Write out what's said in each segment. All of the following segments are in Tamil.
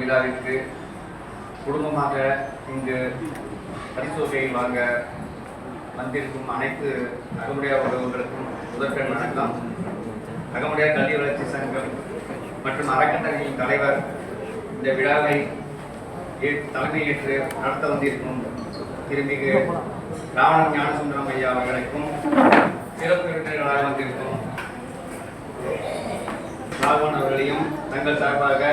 விழாவிற்கு குடும்பமாக இங்கு பரிசோதனை வாங்க வந்திருக்கும் அனைத்து அகமுடையார் உறவுகளுக்கும் முதற்கண் வணக்கம். அகமுடையார் கல்வி வளர்ச்சி சங்கம் மற்றும் அறக்கட்டளையின் தலைவர் இந்த விழாவை தலைமையேற்று நடத்த வந்திருக்கும் திருமிகு ராவணன் ஞானசுந்தரம் ஐயா அவர்களுக்கும் சிறப்பு விருந்தினர்களாக வந்திருக்கும் ராகவன் அவர்களையும் தங்கள் சார்பாக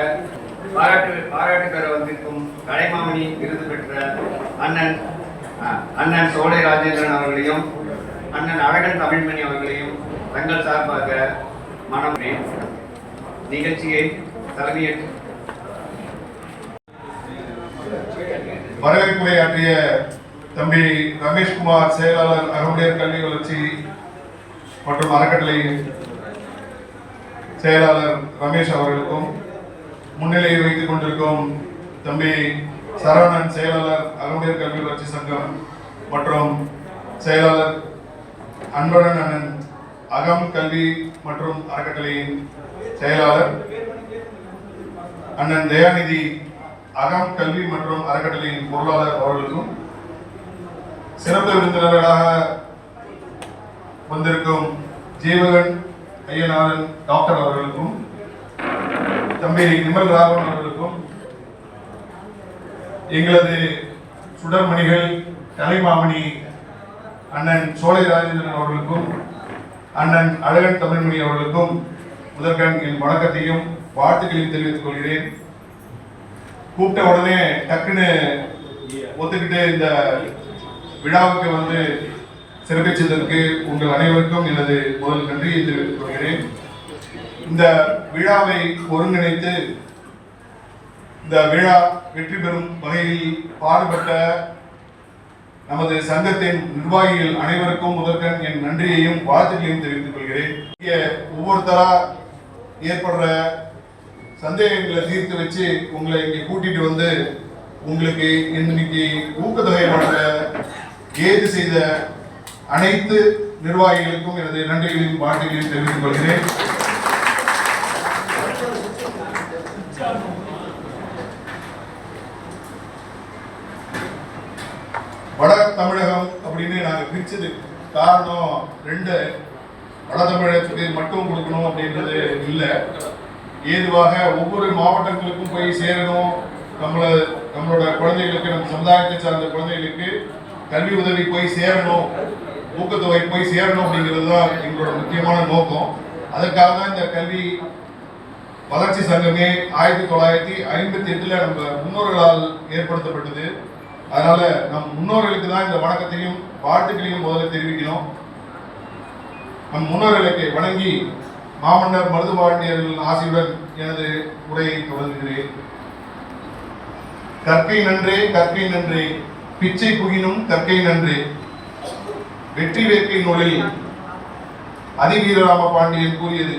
பாராட்டு பெற வந்திருக்கும் கலைமாமணி விருது பெற்ற அண்ணன் சோலை ராஜேந்திரன் அவர்களையும் அண்ணன் அழகன் தமிழ்மணி அவர்களையும் தங்கள் சார்பாக மனமே நிகழ்ச்சியை தலைமையேற்று வரவேற்புரையாற்றிய தம்பி ரமேஷ்குமார், செயலாளர், அகமுடையார் கல்வி வளர்ச்சி மற்றும் அறக்கட்டளை செயலாளர் ரமேஷ் அவர்களுக்கும், முன்னிலையை வைத்துக் கொண்டிருக்கும் தம்பி சரவணன், செயலாளர், அகமுடையார் கல்வி வளர்ச்சி சங்கம் மற்றும் செயலாளர் அன்பழகன் அண்ணன், அகம் கல்வி மற்றும் அறக்கட்டளையின் செயலாளர் அண்ணன் தயாநிதி, அகம் கல்வி மற்றும் அறக்கட்டளையின் பொருளாளர் அவர்களுக்கும், சிறப்பு விருந்தினர்களாக வந்திருக்கும் ஜீவகன் ஐயனாரன் டாக்டர் அவர்களுக்கும், தம்பி நிமல் ராகவன் அவர்களுக்கும், எங்களது சுடர்மணிகள் கலைமாமணி அண்ணன் சோலை ராஜேந்திரன் அவர்களுக்கும், அண்ணன் அழகன் தமிழ்மணி அவர்களுக்கும் முதற்கண் என் வணக்கத்தையும் வாழ்த்துக்களையும் தெரிவித்துக் கொள்கிறேன். கூப்பிட்ட உடனே டக்குன்னு ஒத்துக்கிட்டு இந்த விழாவுக்கு வந்து சிறப்பிச்சதற்கு உங்கள் அனைவருக்கும் எனது முதல் நன்றியை தெரிவித்துக் கொள்கிறேன். இந்த விழாவை ஒருங்கிணைத்து இந்த விழா வெற்றி பெறும் வகையில் பாடுபட்ட நமது சங்கத்தின் நிர்வாகிகள் அனைவருக்கும் முதற்கண் என் நன்றியையும் வாழ்த்துக்களையும் தெரிவித்துக் கொள்கிறேன். ஒவ்வொருத்தரா ஏற்படுற சந்தேகங்களை தீர்த்து வச்சு உங்களை இங்கே கூட்டிட்டு வந்து உங்களுக்கு இன்னைக்கு ஊக்கத்தொகை வழங்க ஏது செய்த அனைத்து நிர்வாகிகளுக்கும் எனது நன்றிகளையும் வாழ்த்துக்களையும் தெரிவித்துக் கொள்கிறேன். வட தமிழகம் அப்படின்னு நாங்கள் பிரிச்சது காரணம் ரெண்டு, வட தமிழகத்துக்கு மட்டும் கொடுக்கணும் அப்படின்றது இல்லை. ஏதுவாக ஒவ்வொரு மாவட்டங்களுக்கும் போய் சேரணும், நம்மளோட குழந்தைகளுக்கு, நம்ம சமுதாயத்தை சார்ந்த குழந்தைகளுக்கு கல்வி உதவி போய் சேரணும், ஊக்கத்தொகை போய் சேரணும் அப்படிங்கிறது தான் எங்களோட முக்கியமான நோக்கம். அதற்காக தான் இந்த கல்வி வளர்ச்சி சங்கமே 1958 நம்ம முன்னோர்களால் ஏற்படுத்தப்பட்டது. அதனால நம் முன்னோர்களுக்கு தான் இந்த வணக்கத்தையும் வாழ்த்துக்களையும் முதல்ல தெரிவிக்கணும். நம் முன்னோர்களுக்கு வணங்கி மாமன்னர் மருதுபாண்டியர்களின் ஆசையுடன் எனது உரையை தொடங்குகிறேன். கற்கை நன்றே, கற்கை நன்றே, பிச்சை புகினும் கற்கை நன்றே. வெற்றி வேட்கை நூலில் அதிவீரராம பாண்டியன் கூறியது,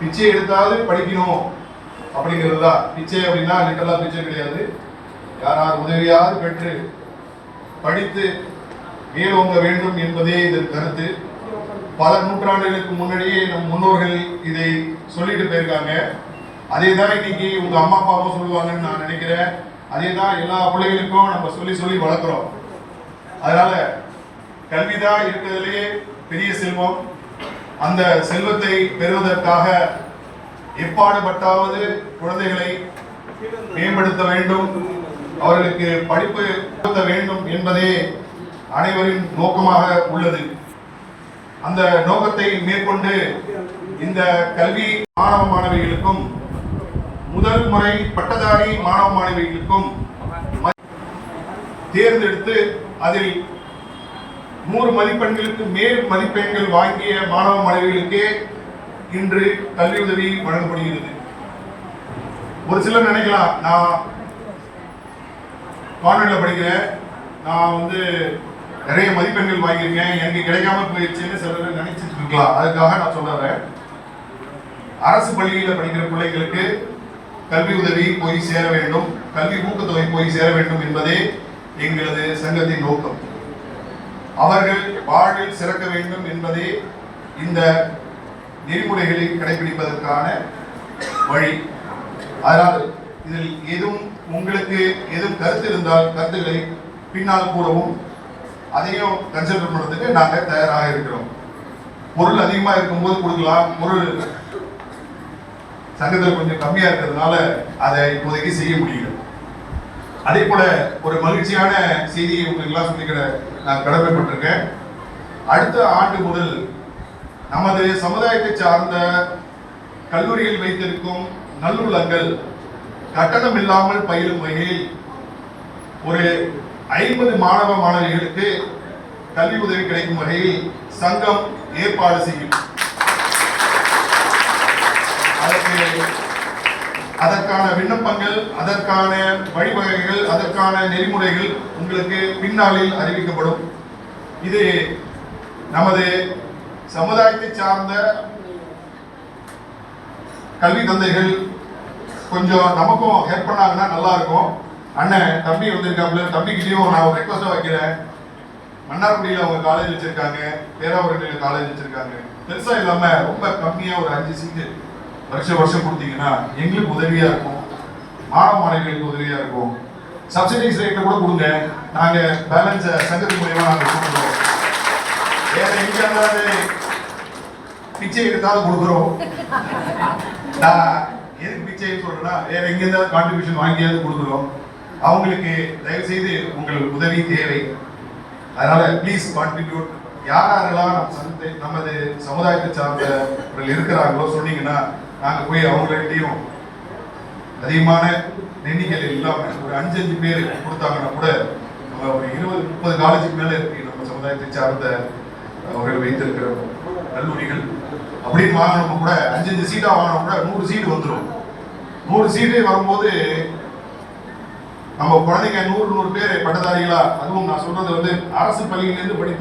பிச்சை எடுத்தாவது படிக்கணும் அப்படிங்கிறது தான். பிச்சை அப்படின்னா லிட்டரலா பிச்சை கிடையாது. யாரார் உதவியாவது பெற்று படித்து மேலோங்க வேண்டும் என்பதே இதன் கருத்து. பல நூற்றாண்டுகளுக்கு முன்னாடியே நம் முன்னோர்கள் இதை சொல்லிட்டு போயிருக்காங்க. அதே தான் இன்னைக்கு உங்க அம்மா அப்பாவும் சொல்லுவாங்கன்னு நான் நினைக்கிறேன். அதே தான் எல்லா பிள்ளைகளுக்கும் நம்ம சொல்லி சொல்லி வளர்க்குறோம். அதனால கல்விதான் இருக்கிறதுலேயே பெரிய செல்வம். அந்த செல்வத்தை பெறுவதற்காக எப்பாடுபட்டாவது குழந்தைகளை மேம்படுத்த வேண்டும், அவர்களுக்கு படிப்பு கொடுக்க வேண்டும் என்பதே அனைவரின் நோக்கமாக உள்ளது. அந்த நோக்கத்தை மேற்கொண்டு இந்த கல்வி மாணவ மாணவிகளுக்கும், முதல் முறை பட்டதாரி மாணவ மாணவிகளுக்கும் தேர்ந்தெடுத்து அதில் 100 மதிப்பெண்களுக்கு மேல் மதிப்பெண்கள் வாங்கிய மாணவ மாணவிகளுக்கே இன்று கல்வி உதவி வழங்கப்படுகிறது. ஒரு சிலர் நினைக்கலாம், நான் கான்வென்ட்ல படிக்கிறேன், நான் வந்து நிறைய மதிப்பெண்கள் வாங்கியிருக்கேன், எனக்கு கிடைக்காம போயிடுச்சுன்னு சிலர் நினைச்சிட்டு இருக்கலாம். அதுக்காக நான் சொல்றேன், அரசு பள்ளியில் படிக்கிற பிள்ளைங்களுக்கு கல்வி உதவி போய் சேர வேண்டும், கல்வி ஊக்கத்தொகை போய் சேர வேண்டும் என்பதே எங்களது சங்கத்தின் நோக்கம். அவர்கள் வாழ்வில் சிறக்க வேண்டும் என்பதே இந்த நெறிமுறைகளை கடைபிடிப்பதற்கான வழி. அதனால் இதில் எதுவும் உங்களுக்கு எதுவும் கருத்து இருந்தால் கருத்துக்களை பின்னால் கூறவும் அதையும் கன்சிடர் பண்ணுறதுக்கு நாங்கள் தயாராக இருக்கிறோம். பொருள் அதிகமாக இருக்கும்போது கொடுக்கலாம், பொருள் சங்கத்தில் கொஞ்சம் கம்மியாக இருக்கிறதுனால அதை இப்போதைக்கு செய்ய முடியல. அதே போல ஒரு மகிழ்ச்சியான செய்தியை உங்களுக்கு எல்லாம் சொல்லிக்கிற நான் கடமைப்பட்டிருக்கேன். அடுத்த ஆண்டு முதல் நமது சமுதாயத்தை சார்ந்த கல்லூரியில் வைத்திருக்கும் நல்லுள்ளங்கள் கட்டணம் இல்லாமல் பயிலும் வகையில் ஒரு 50 மாணவ மாணவிகளுக்கு கல்வி உதவி கிடைக்கும் வகையில் சங்கம் ஏற்பாடு செய்யும். அதற்கான விண்ணப்பங்கள், அதற்கான வழிவகைகள், அதற்கான நெறிமுறைகள் உங்களுக்கு பின்னாளில் அறிவிக்கப்படும். இது நமது சமுதாயத்தை சார்ந்த கல்வி தந்தைகள் கொஞ்சம் நமக்கும் ஹெல்ப் பண்ணாங்கன்னா நல்லா இருக்கும். அண்ணன் தம்பி வந்திருக்காப்புல, தம்பிக்கிட்டையும் நான் ஒரு ரெக்வஸ்டாக வைக்கிறேன். மன்னார்குடியில் அவங்க காலேஜ் வச்சிருக்காங்க, பேராவூரணியில் காலேஜ் வச்சிருக்காங்க. பெருசா இல்லாம ரொம்ப கம்மியா ஒரு 5 சீட்டு வருஷம் கொடுத்தீங்கன்னா எங்களுக்கு உதவியா இருக்கும், மாணவ மாணவிகளுக்கு உதவியா இருக்கும். சப்சிடிஸ் ரேட்ல கூட கொடுங்க, நாங்க பேலன்ஸ் சங்கத்து மூலமா நாங்க கொடுக்குறோம். வேற எங்க இருந்தாவது பிச்சை எடுத்தாலும் கொடுக்குறோம். நான் எதுக்கு பிச்சைன்னு சொல்றேன்னா, வேற எங்க இருந்தாவது கான்ட்ரிபியூஷன் வாங்கியாவது கொடுக்குறோம். அவங்களுக்கு தயவு செய்து உங்கள் உதவி தேவை. அதனால ப்ளீஸ் கான்ட்ரிபியூட். யாரெல்லாம் நமது சமுதாயத்தை சார்ந்தவர்கள் இருக்கிறாங்களோ சொன்னீங்கன்னா நாங்கள் போய் அவங்கள்ட்டையும் அதிகமான எண்ணிக்கையில் இல்லாமல் ஒரு 5 பேர் கொடுத்தாங்கன்னா கூட நம்ம ஒரு 20-30 காலேஜுக்கு மேலே இருக்கு நம்ம சமுதாயத்தை சார்ந்த அவர்கள் வைத்திருக்கிற கல்லூரிகள். அப்படின்னு வாங்கினோம் கூட 5 சீட்டாக வாங்கினோம் கூட 100 சீட்டு வந்துடும். 100 சீட்டு வரும்போது நம்ம குழந்தைங்க 100 பேர் பட்டதாரிகளா, அதுவும் நான் சொல்றது அரசு பள்ளியிலிருந்து படித்து